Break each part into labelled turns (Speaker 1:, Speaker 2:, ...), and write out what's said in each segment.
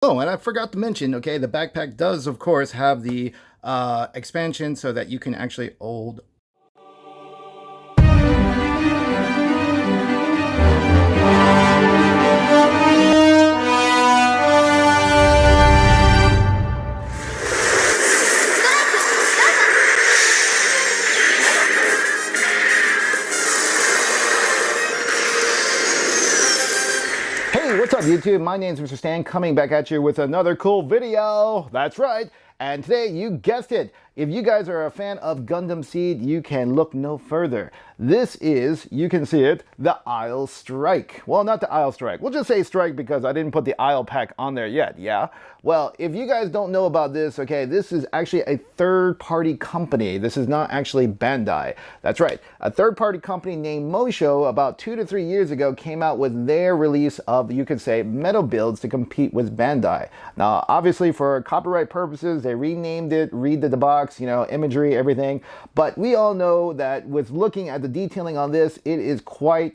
Speaker 1: Oh, and I forgot to mention, okay, the backpack does, of course, have the expansion so that you can actually hold. Hey, what's up YouTube? My name's Mr. Stan, coming back at you with another cool video. That's right. And today, you guessed it, if you guys are a fan of Gundam Seed, you can look no further. This is, you can see it, the Isle Strike. Well, not the Isle Strike. We'll just say Strike because I didn't put the Isle pack on there yet, yeah? Well, if you guys don't know about this, okay, this is actually a third-party company. This is not actually Bandai. That's right. A third-party company named Mosho about 2 to 3 years ago came out with their release of, you could say, metal builds to compete with Bandai. Now, obviously, for copyright purposes, they renamed it, redid the box, you know, imagery, everything. But we all know that with looking at the detailing on this, it is quite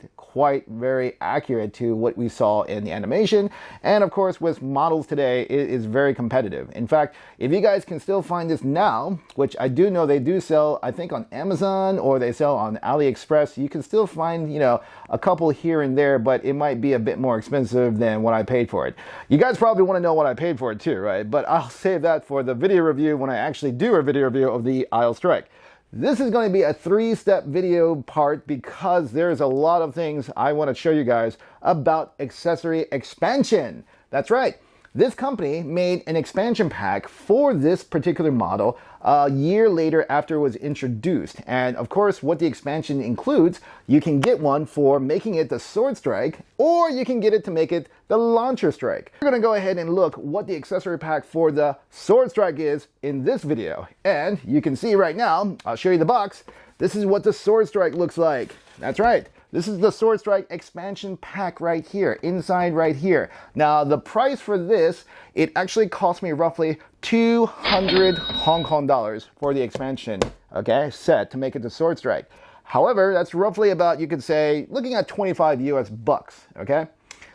Speaker 1: very accurate to what we saw in the animation. And of course, with models today, it is very competitive. In fact, if you guys can still find this now, which I do know they do sell, I think on Amazon or they sell on AliExpress, you can still find, you know, a couple here and there, but it might be a bit more expensive than what I paid for it. You guys probably want to know what I paid for it too, right? But I'll save that for the video review when I actually do a video review of the Isle Strike. This is going to be a 3-step video part because there's a lot of things I want to show you guys about accessory expansion. That's right. This company made an expansion pack for this particular model a year later after it was introduced. And of course, what the expansion includes, you can get one for making it the Sword Strike, or you can get it to make it the Launcher Strike. We're going to go ahead and look what the accessory pack for the Sword Strike is in this video. And you can see right now, I'll show you the box. This is what the Sword Strike looks like. That's right. This is the Sword Strike expansion pack right here, inside right here. Now, the price for this, it actually cost me roughly 200 Hong Kong dollars for the expansion, okay, set to make it the Sword Strike. However, that's roughly about, you could say, looking at 25 US bucks, okay?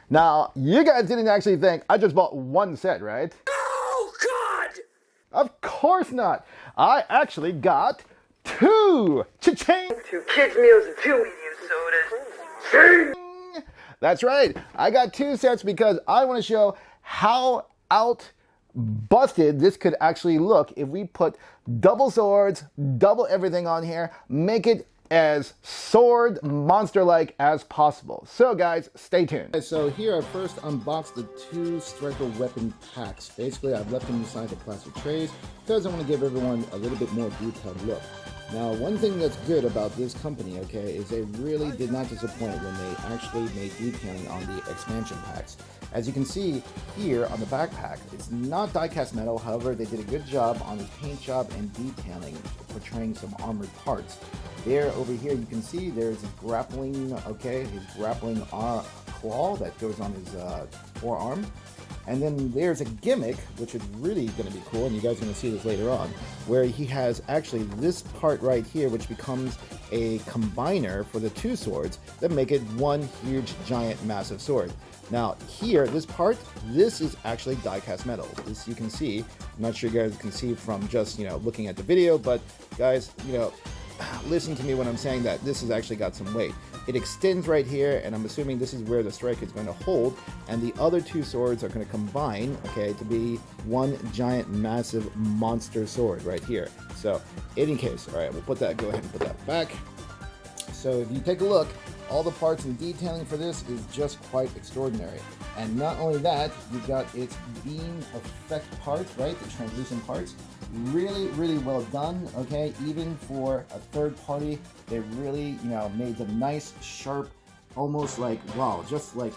Speaker 1: Now, you guys didn't actually think I just bought one set, right?
Speaker 2: Oh, God!
Speaker 1: Of course not. I actually got two. Cha-ching!
Speaker 2: 2 kids' meals and 2 medium sodas. Ching!
Speaker 1: That's right. I got 2 sets because I want to show how out busted this could actually look if we put double swords, double everything on here, make it as sword monster-like as possible. So guys, stay tuned. So here I first unboxed the 2 striker weapon packs. Basically, I've left them inside the plastic trays because I want to give everyone a little bit more detailed look. Now, one thing that's good about this company, okay, is they really did not disappoint when they actually made detailing on the expansion packs. As you can see here on the backpack, it's not die-cast metal, however, they did a good job on the paint job and detailing, portraying some armored parts. There, over here, you can see there's a grappling, okay, his grappling claw that goes on his forearm. And then there's a gimmick, which is really going to be cool, and you guys are going to see this later on, where he has actually this part right here, which becomes a combiner for the 2 swords that make it one huge, giant, massive sword. Now, here, this part, this is actually die-cast metal. This you can see. I'm not sure you guys can see from just, you know, looking at the video, but guys, you know, listen to me when I'm saying that this has actually got some weight. It extends right here, and I'm assuming this is where the strike is going to hold, and the other 2 swords are going to combine, okay, to be one giant, massive monster sword right here. So, in case, all right, we'll put that, go ahead and put that back. So, if you take a look, all the parts and detailing for this is just quite extraordinary. And not only that, you've got its beam effect parts, right, the translucent parts. Really well done, okay? Even for a third party, they really, you know, made them nice, sharp, almost like, wow, just like,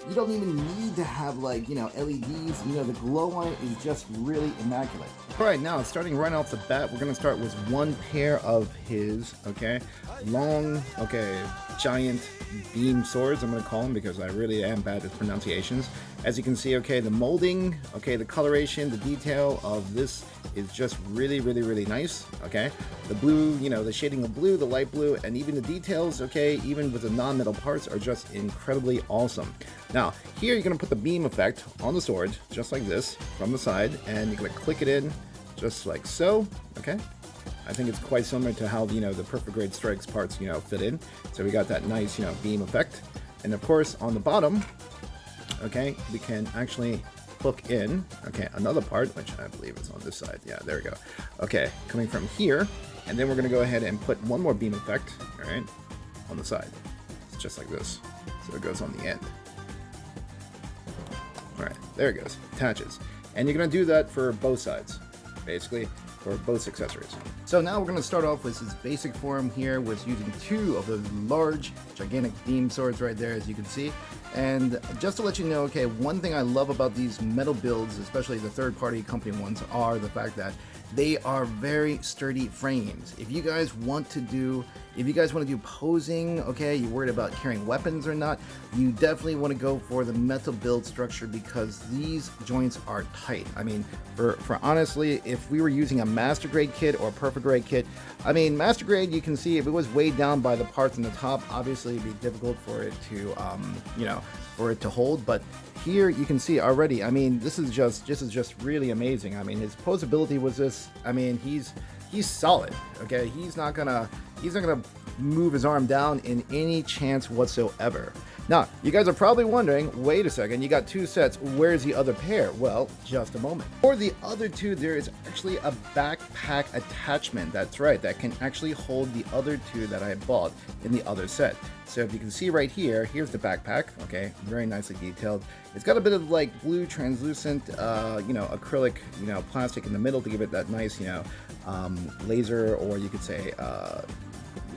Speaker 1: you don't even need to have, like, you know, LEDs. You know, the glow on it is just really immaculate. All right, now starting right off the bat, we're gonna start with one pair of his, okay, long, okay, giant beam swords, I'm gonna call them because I really am bad at pronunciations. As you can see, okay, the molding, okay, the coloration, the detail of this is just really nice, okay? The blue, you know, the shading of blue, the light blue, and even the details, okay, even with the non-metal parts are just incredibly awesome. Now, here you're gonna put the beam effect on the sword, just like this, from the side, and you're gonna click it in, just like so, okay? I think it's quite similar to how, you know, the Perfect Grade Strikes parts, you know, fit in. So we got that nice, you know, beam effect. And of course, on the bottom, okay, we can actually hook in, okay, another part, which I believe is on this side. Yeah, there we go. Okay, coming from here, and then we're going to go ahead and put one more beam effect, all right, on the side. It's just like this. So it goes on the end. All right, there it goes. Attaches. And you're going to do that for both sides, basically, for both accessories. So now we're going to start off with this basic form here with using two of those large, gigantic beam swords right there, as you can see. And just to let you know, okay, one thing I love about these metal builds, especially the third-party company ones, are the fact that they are very sturdy frames. If you guys want to do posing, okay, you're worried about carrying weapons or not, you definitely want to go for the metal build structure because these joints are tight. I mean, for honestly, if we were using a master grade kit or a perfect grade kit, I mean, master grade, you can see if it was weighed down by the parts on the top, obviously it'd be difficult for it to, you know, for it to hold. But here you can see already, I mean, this is just really amazing. I mean, his posability was this, I mean, he's solid, okay? He's not gonna move his arm down in any chance whatsoever. Now, you guys are probably wondering, wait a second, you got two sets, where's the other pair? Well, just a moment. For the other two, there is actually a backpack attachment, that's right, that can actually hold the other two that I bought in the other set. So if you can see right here, here's the backpack, okay, very nicely detailed. It's got a bit of like blue translucent, you know, acrylic, you know, plastic in the middle to give it that nice, you know, laser, or you could say,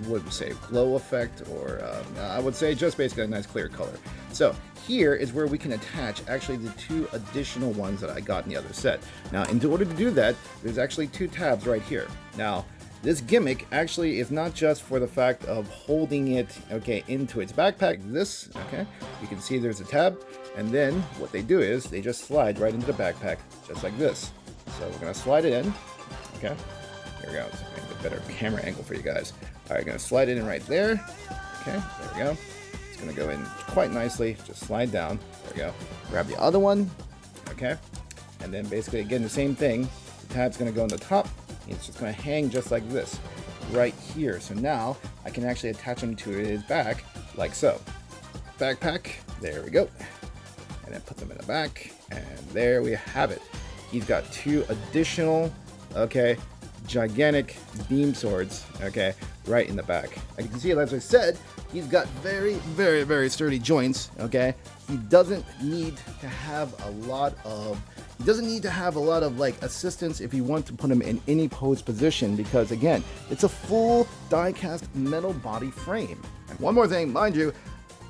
Speaker 1: would say glow effect, or I would say just basically a nice clear color. So here is where we can attach actually the two additional ones that I got in the other set. Now, in order to do that, there's actually two tabs right here. Now, this gimmick actually is not just for the fact of holding it, okay, into its backpack. This, okay, you can see there's a tab, and then what they do is they just slide right into the backpack, just like this. So we're gonna slide it in, okay. Here we go. Let's make a better camera angle for you guys. All right, gonna slide it in right there. Okay, there we go. It's gonna go in quite nicely. Just slide down. There we go. Grab the other one. Okay, and then basically again the same thing. The tab's gonna go on the top. It's just gonna hang just like this, right here. So now I can actually attach him to his back, like so. Backpack. There we go. And then put them in the back, and there we have it. He's got two additional, okay, gigantic beam swords, okay, right in the back. As you can see, as I said, he's got very sturdy joints, okay. He doesn't need to have a lot of like assistance if you want to put him in any pose position, because again, it's a full die-cast metal body frame. And one more thing, mind you,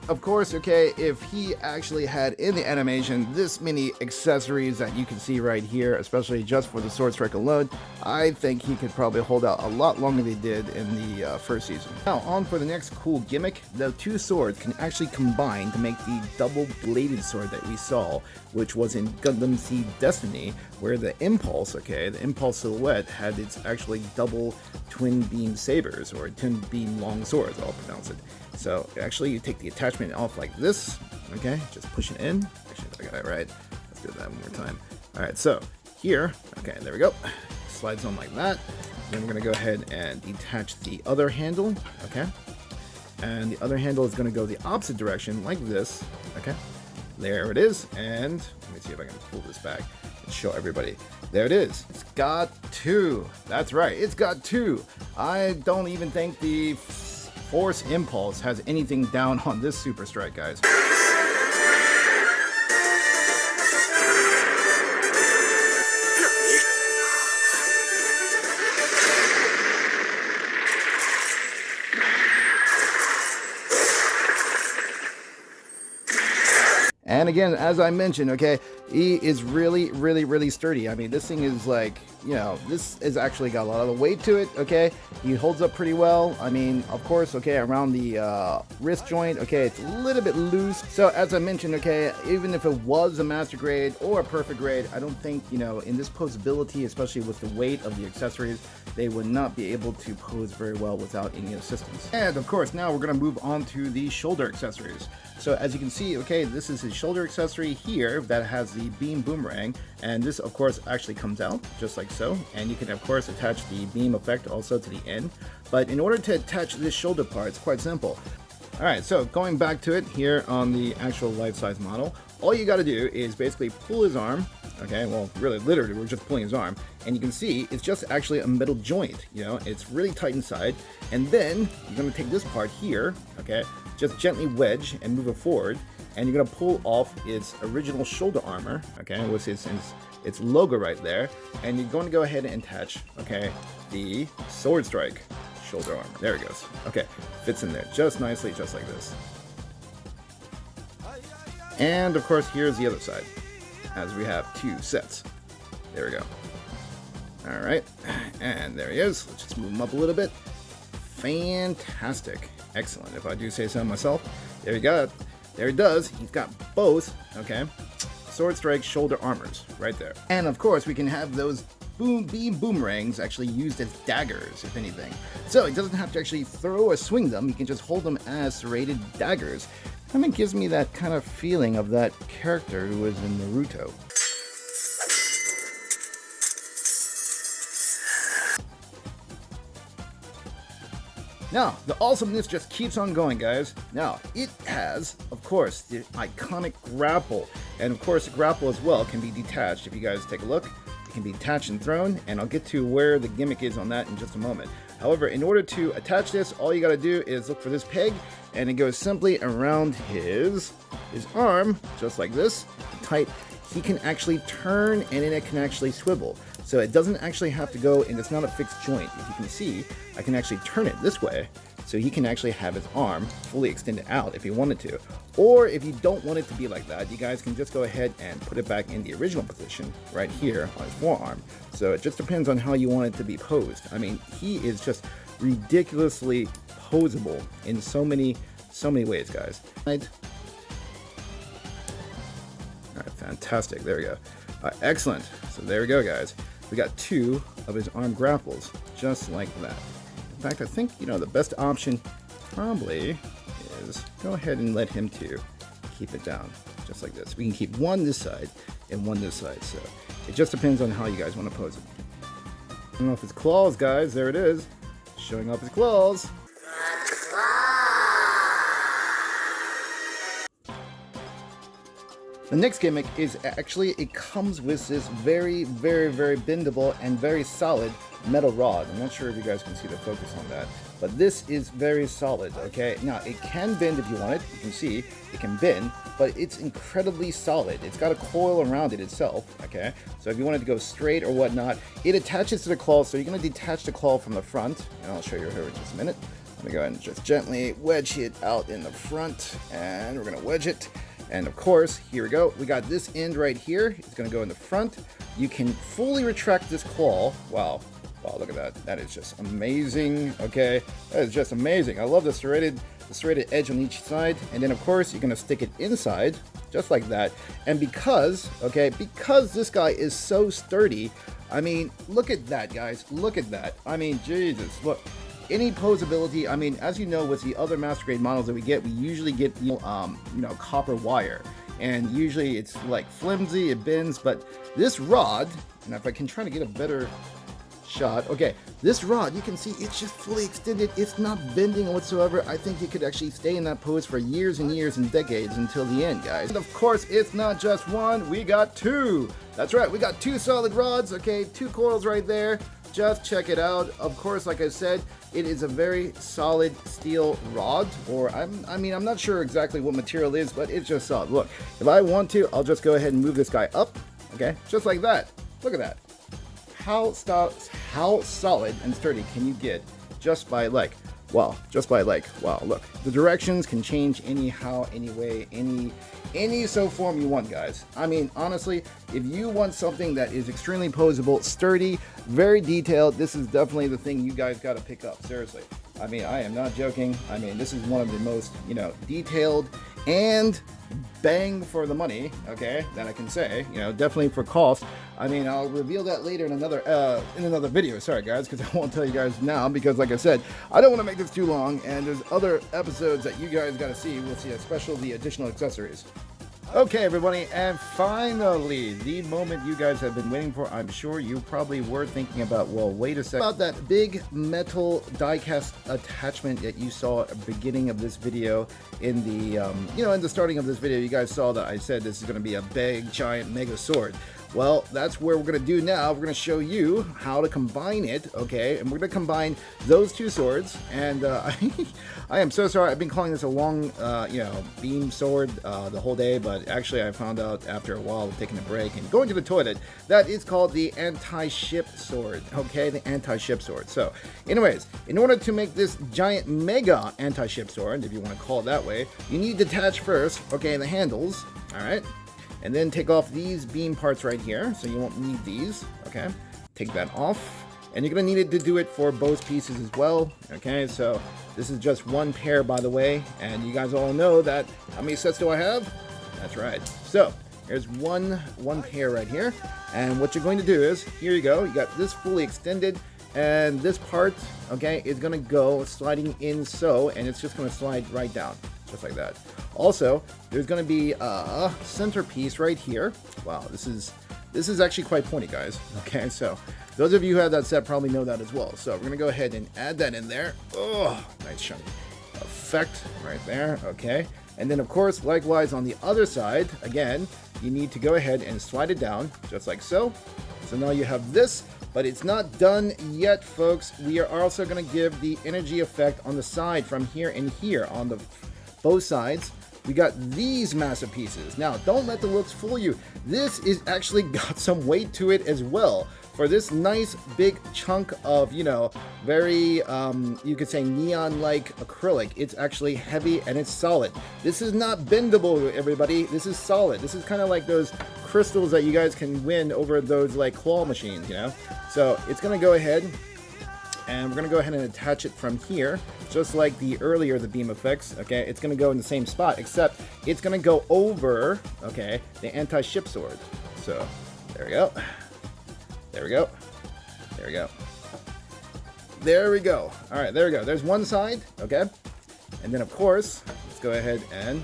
Speaker 1: of course, okay, if he actually had in the animation this many accessories that you can see right here, especially just for the sword strike alone, I think he could probably hold out a lot longer than he did in the first season. Now, on for the next cool gimmick. The two swords can actually combine to make the double-bladed sword that we saw, which was in Gundam Seed Destiny, where the Impulse, okay, the Impulse silhouette had its actually double twin beam sabers, or twin beam long swords, I'll pronounce it. So actually you take the attachment off like this, okay, just push it in. Actually, I got it right. Let's do that one more time. All right, so here, okay, there we go. Slides on like that. Then we're gonna go ahead and detach the other handle, okay? And the other handle is gonna go the opposite direction like this, okay? There it is, and let me see if I can pull this back and show everybody. There it is. It's got two. That's right, it's got two. I don't even think the Force Impulse has anything down on this Super Strike, guys. And again, as I mentioned, okay, he is really, really, really sturdy. I mean, this thing is like, you know, this has actually got a lot of the weight to it, okay? He holds up pretty well. I mean, of course, okay, around the wrist joint, okay, it's a little bit loose. So as I mentioned, okay, even if it was a master grade or a perfect grade, I don't think, you know, in this posability, especially with the weight of the accessories, they would not be able to pose very well without any assistance. And of course, now we're gonna move on to the shoulder accessories. So as you can see, okay, this is his shoulder accessory here that has the beam boomerang, and this of course actually comes out just like so, and you can of course attach the beam effect also to the end. But in order to attach this shoulder part, it's quite simple. Alright, so going back to it here on the actual life-size model, all you got to do is basically pull his arm. Okay, well, really, literally, we're just pulling his arm, and you can see it's just actually a metal joint. You know, it's really tight inside, and then you're going to take this part here, okay, just gently wedge and move it forward, and you're going to pull off its original shoulder armor, okay, with its logo right there, and you're going to go ahead and attach, okay, the Sword Strike shoulder armor. There it goes. Okay, fits in there just nicely, just like this. And of course, here's the other side, as we have two sets. There we go. All right, and there he is. Let's just move him up a little bit. Fantastic. Excellent, if I do say so myself. There you go. There he does. He's got both, okay, Sword Strike shoulder armors right there. And of course, we can have those beam boomerangs actually used as daggers, if anything. So he doesn't have to actually throw or swing them. He can just hold them as serrated daggers. Kind of gives me that kind of feeling of that character who was in Naruto. Now, the awesomeness just keeps on going, guys. Now, it has, of course, the iconic grapple. And of course, the grapple as well can be detached. If you guys take a look, it can be detached and thrown, and I'll get to where the gimmick is on that in just a moment. However, in order to attach this, all you gotta do is look for this peg, and it goes simply around his arm, just like this, tight. He can actually turn, and then it can actually swivel. So it doesn't actually have to go, and it's not a fixed joint. If you can see, I can actually turn it this way, so he can actually have his arm fully extended out if he wanted to. Or if you don't want it to be like that, you guys can just go ahead and put it back in the original position right here on his forearm. So it just depends on how you want it to be posed. I mean, he is just ridiculously posable in so many ways, guys. Right. All right, fantastic. There we go. Excellent. So there we go, guys. We got two of his arm grapples, just like that. In fact, I think, you know, the best option probably is go ahead and let him to keep it down, just like this. We can keep one this side and one this side, so it just depends on how you guys want to pose it. I don't know if it's claws, guys. There it is, showing off his claws. The next gimmick is actually, it comes with this very, very, very bendable and very solid metal rod. I'm not sure if you guys can see the focus on that, but this is very solid, okay? Now, it can bend if you want it. You can see it can bend, but it's incredibly solid. It's got a coil around it itself, okay? So if you want it to go straight or whatnot, it attaches to the claw, so you're gonna detach the claw from the front, and I'll show you here in just a minute. Let me go ahead and just gently wedge it out in the front, and we're gonna wedge it. And of course, here we go. We got this end right here. It's going to go in the front. You can fully retract this claw. Wow. Wow, look at that. That is just amazing. Okay. That is just amazing. I love the serrated edge on each side. And then, of course, you're going to stick it inside, just like that. And because this guy is so sturdy, I mean, look at that, guys. Look at that. I mean, Jesus, look. Any posability, I mean, as you know, with the other master grade models that we usually get, you know, copper wire, and usually it's like flimsy, it bends. But this rod, and if I can try to get a better shot, okay, this rod, you can see it's just fully extended. It's not bending whatsoever. I think you could actually stay in that pose for years and years and decades until the end, guys. And of course, it's not just one, we got two. That's right, we got two solid rods, okay, two coils right there. Just check it out. Of course, like I said, it is a very solid steel rod, or I'm not sure exactly what material it is, but it's just solid. Look, if I want to, I'll just go ahead and move this guy up, okay, just like that. Look at that. How solid and sturdy can you get just by like well, just by like, wow, look, the directions can change anyhow, any way, any so form you want, guys. I mean, honestly, if you want something that is extremely posable, sturdy, very detailed, this is definitely the thing you guys got to pick up. Seriously. I mean, I am not joking. I mean, this is one of the most, detailed and bang for the money, okay, that I can say, definitely for cost. I mean, I'll reveal that later in another video. Sorry, guys, because I won't tell you guys now because, like I said, I don't want to make this too long, and there's other episodes that you guys got to see. We'll see, especially the additional accessories. Okay, everybody, and finally, the moment you guys have been waiting for. I'm sure you probably were thinking about, well, wait a second, about that big metal die-cast attachment that you saw at the beginning of this video. In the, in the starting of this video, you guys saw that I said this is going to be a big, giant, mega sword. Well, that's where we're going to do now. We're going to show you how to combine it, okay? And we're going to combine those two swords. And I am so sorry. I've been calling this a long, beam sword the whole day. But actually, I found out after a while, taking a break and going to the toilet, that it's called the anti-ship sword, okay? The anti-ship sword. So, anyways, in order to make this giant mega anti-ship sword, if you want to call it that way, you need to attach first, okay, the handles, all right? And then take off these beam parts right here, so you won't need these, okay? Take that off, and you're gonna need it to do it for both pieces as well, okay? So this is just one pair, by the way, and you guys all know that. How many sets do I have? That's right. So here's one pair right here, and what you're going to do is, here you go, you got this fully extended, and this part, okay, is gonna go sliding in so, and it's just gonna slide right down, just like that. Also, there's going to be a centerpiece right here. Wow, this is actually quite pointy, guys. Okay, so those of you who have that set probably know that as well. So we're going to go ahead and add that in there. Oh, nice shiny effect right there. Okay, and then of course, likewise on the other side, again, you need to go ahead and slide it down just like so. So now you have this. But it's not done yet, folks. We are also going to give the energy effect on the side from here and here on the both sides. We got these massive pieces. Now, don't let the looks fool you. This is actually got some weight to it as well. For this nice big chunk of, very, you could say neon-like acrylic, it's actually heavy and it's solid. This is not bendable, everybody. This is solid. This is kind of like those crystals that you guys can win over those, like, claw machines, So, it's going to go ahead, and we're going to go ahead and attach it from here, just like the beam effects, okay? It's going to go in the same spot, except it's going to go over, okay, the anti-ship sword. So, there we go. There we go. There we go. There we go. All right, there we go. There's one side, okay? And then, of course, let's go ahead and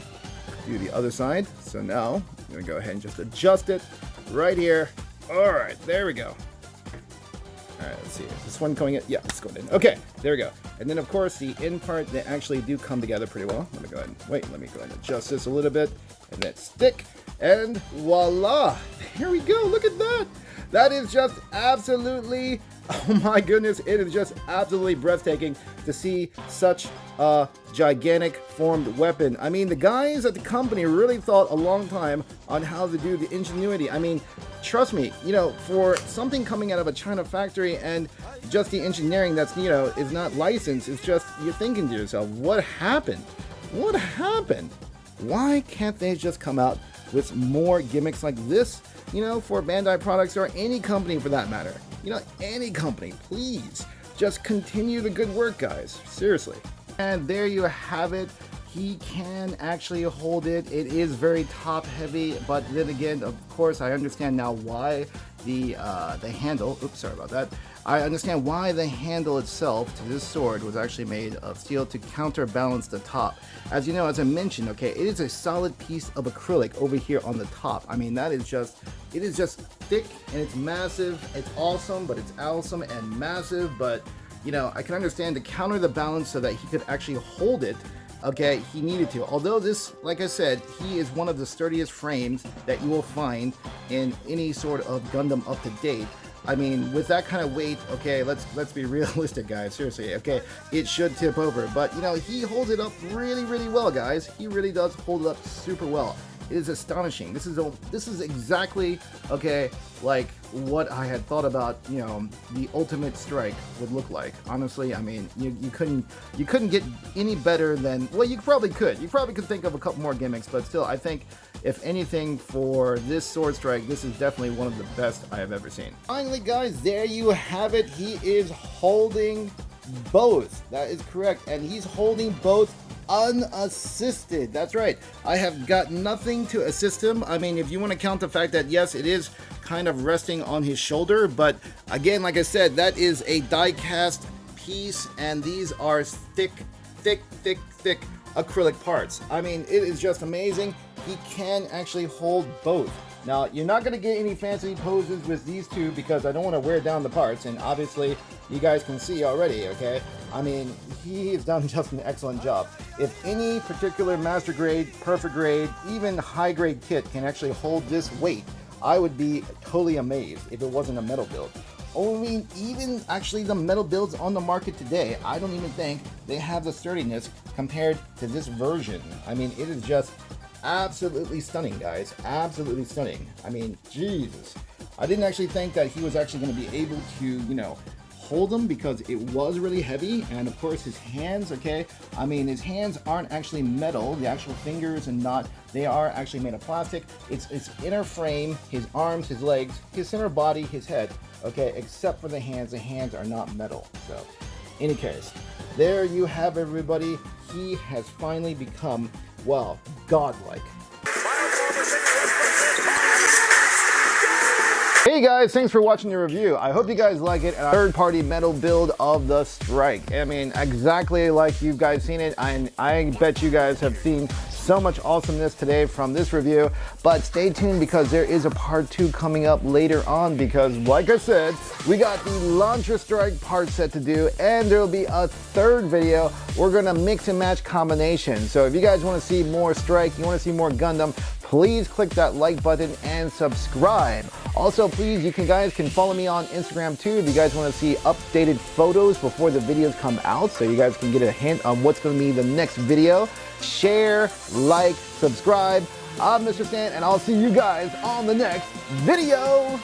Speaker 1: do the other side. So now, I'm going to go ahead and just adjust it right here. All right, there we go. All right, let's see. Is this one going in? Yeah, it's going in. Okay, there we go. And then, of course, the end part, they actually do come together pretty well. Let me go ahead and adjust this a little bit. And then stick. And voila. Here we go. Look at that. That is just absolutely, oh my goodness, it is just absolutely breathtaking to see such a gigantic formed weapon. I mean, the guys at the company really thought a long time on how to do the ingenuity. I mean, trust me, for something coming out of a China factory and just the engineering that's, is not licensed, it's just, you're thinking to yourself, what happened? What happened? Why can't they just come out with more gimmicks like this, for Bandai products or any company for that matter? Any company, please. Just continue the good work, guys. Seriously. And there you have it. He can actually hold it. It is very top heavy, but then again, of course, I understand now why the handle, oops, sorry about that. I understand why the handle itself to this sword was actually made of steel to counterbalance the top. As you know, as I mentioned, okay, it is a solid piece of acrylic over here on the top. I mean, it is just thick and it's massive. It's awesome, but it's awesome and massive. But, I can understand to counter the balance so that he could actually hold it. Okay, he needed to. Although this, like I said, he is one of the sturdiest frames that you will find in any sort of Gundam up to date. I mean, with that kind of weight, okay, let's be realistic, guys. Seriously, okay, it should tip over. But, he holds it up really, really well, guys. He really does hold it up super well. It is astonishing. This is exactly, okay, like what I had thought about, you know, the ultimate Strike would look like. Honestly, I mean, you couldn't get any better than, well, you probably could. You probably could think of a couple more gimmicks, but still, I think if anything for this Sword Strike, this is definitely one of the best I have ever seen. Finally, guys, there you have it. He is holding both. That is correct, and he's holding both unassisted. That's right. I have got nothing to assist him. I mean, if you want to count the fact that, yes, it is kind of resting on his shoulder, but again, like I said, that is a die cast piece, and these are thick acrylic parts. I mean, it is just amazing. He can actually hold both. Now, you're not going to get any fancy poses with these two because I don't want to wear down the parts, and obviously you guys can see already, okay? I mean, he has done just an excellent job. If any particular master grade, perfect grade, even high grade kit can actually hold this weight, I would be totally amazed if it wasn't a metal build. Only even actually the metal builds on the market today, I don't even think they have the sturdiness compared to this version. I mean, it is just absolutely stunning, guys. Absolutely stunning. I mean, Jesus. I didn't actually think that he was actually going to be able to, you know, hold them because it was really heavy. And of course his hands, okay, I mean, his hands aren't actually metal. The actual fingers and not, they are actually made of plastic. It's inner frame, his arms, his legs, his center body, his head, okay, except for the hands. The hands are not metal. So in any case, there you have everybody. He has finally become, well, godlike. Hey guys, thanks for watching the review. I hope you guys like it. A third-party metal build of the Strike. I mean, exactly like you guys seen it. I bet you guys have seen so much awesomeness today from this review, but stay tuned because there is a part 2 coming up later on because, like I said, we got the Launcher Strike part set to do, and there will be a third video. We're gonna mix and match combinations. So if you guys want to see more Strike, you want to see more Gundam, please click that like button and subscribe. Also, please, you guys can follow me on Instagram too if you guys want to see updated photos before the videos come out, so you guys can get a hint on what's going to be the next video. Share, like, subscribe. I'm Mr. Stan, and I'll see you guys on the next video.